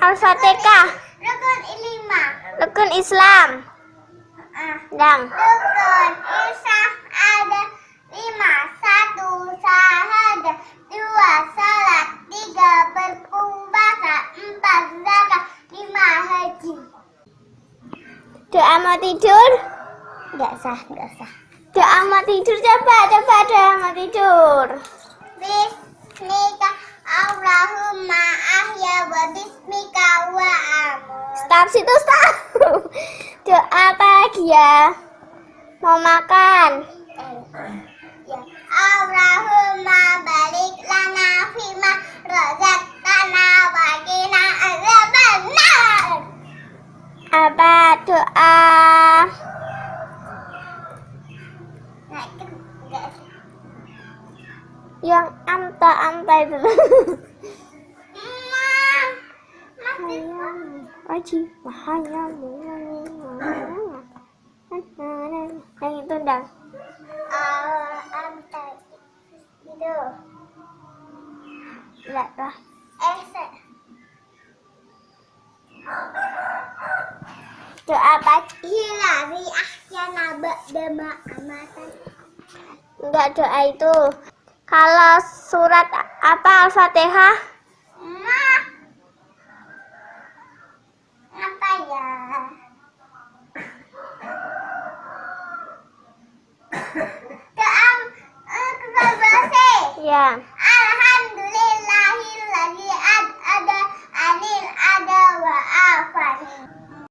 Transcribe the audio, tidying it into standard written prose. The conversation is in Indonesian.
Al-Fatihah. Rukun lima. Rukun Islam. Dang. Rukun Islam ada 5. 1. Syahadat. 2. Salat. 3. Berpuasa. 4. Zakat. 5. Haji. Doa mau tidur? Enggak sah. Doa mau tidur, coba doa mau tidur. Bismika Allahumma ahya wa bismika wa amut. Stop situ, stop. Doa pagi ya. Mau makan. Ya. Allahumma barik lana fima razaqtana wa qina azabannar. Apa doa? Yang anta itu. Wajib yang itu dang. Anta itu. Enggak lah. Doa pagi. Hilari ahyana ba'dama amatan. Enggak, doa itu. Kalau surat apa Al-Fatihah? Apa ya? Doa kebalas. Ya.